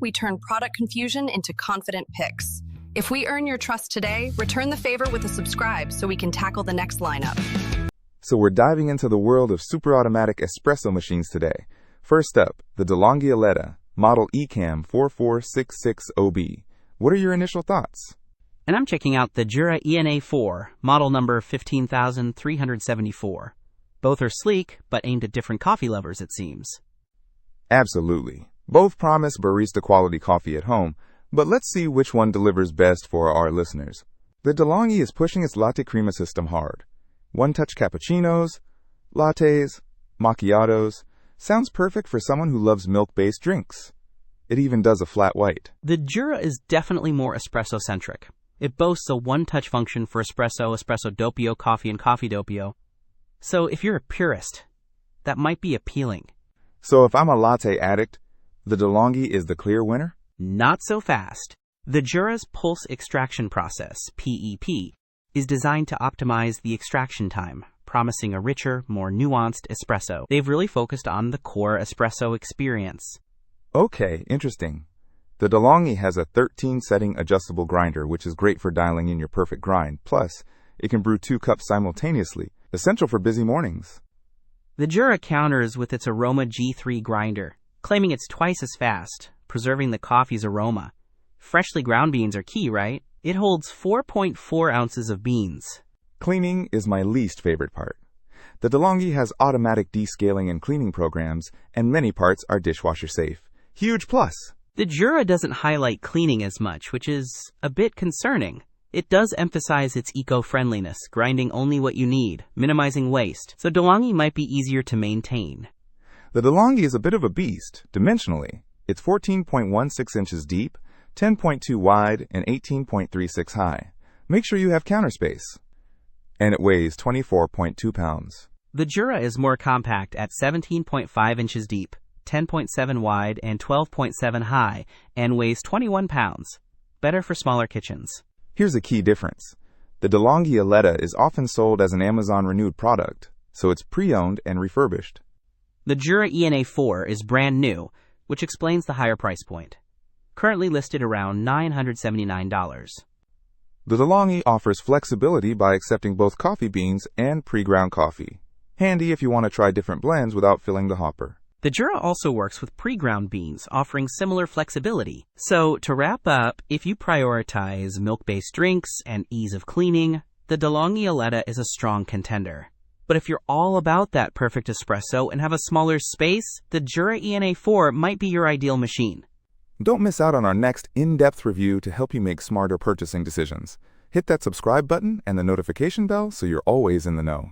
we turn product confusion into confident picks. If we earn your trust today, return the favor with a subscribe so we can tackle the next lineup. So we're diving into the world of super-automatic espresso machines today. First up, the DeLonghi Eletta, model ECAM 4466OB. What are your initial thoughts? And I'm checking out the Jura ENA 4, model number 15374. Both are sleek, but aimed at different coffee lovers, it seems. Absolutely. Both promise barista-quality coffee at home, but let's see which one delivers best for our listeners. The DeLonghi is pushing its LatteCrema system hard. One-touch cappuccinos, lattes, macchiatos. Sounds perfect for someone who loves milk-based drinks. It even does a flat white. The Jura is definitely more espresso-centric. It boasts a one-touch function for espresso, espresso doppio coffee, and coffee doppio. So if you're a purist, that might be appealing. So if I'm a latte addict, the DeLonghi is the clear winner? Not so fast. The Jura's pulse extraction process, PEP, is designed to optimize the extraction time, promising a richer, more nuanced espresso. They've really focused on the core espresso experience. Okay, interesting. The DeLonghi has a 13-setting adjustable grinder, which is great for dialing in your perfect grind. Plus, it can brew 2 cups simultaneously, essential for busy mornings. The Jura counters with its Aroma G3 grinder, claiming it's twice as fast, preserving the coffee's aroma. Freshly ground beans are key, right? It holds 4.4 ounces of beans. Cleaning is my least favorite part. The DeLonghi has automatic descaling and cleaning programs, and many parts are dishwasher safe. Huge plus! The Jura doesn't highlight cleaning as much, which is a bit concerning. It does emphasize its eco-friendliness, grinding only what you need, minimizing waste, so DeLonghi might be easier to maintain. The DeLonghi is a bit of a beast, dimensionally. It's 14.16 inches deep, 10.2 wide, and 18.36 high. Make sure you have counter space. And it weighs 24.2 pounds. The Jura is more compact at 17.5 inches deep, 10.7 wide, and 12.7 high, and weighs 21 pounds. Better for smaller kitchens. Here's a key difference. The DeLonghi Eletta is often sold as an Amazon renewed product, so it's pre-owned and refurbished. The Jura ENA 4 is brand new, which explains the higher price point. Currently listed around $979. The DeLonghi offers flexibility by accepting both coffee beans and pre-ground coffee. Handy if you want to try different blends without filling the hopper. The Jura also works with pre-ground beans, offering similar flexibility. So, to wrap up, if you prioritize milk-based drinks and ease of cleaning, the DeLonghi Eletta is a strong contender. But if you're all about that perfect espresso and have a smaller space, the Jura ENA 4 might be your ideal machine. Don't miss out on our next in-depth review to help you make smarter purchasing decisions. Hit that subscribe button and the notification bell so you're always in the know.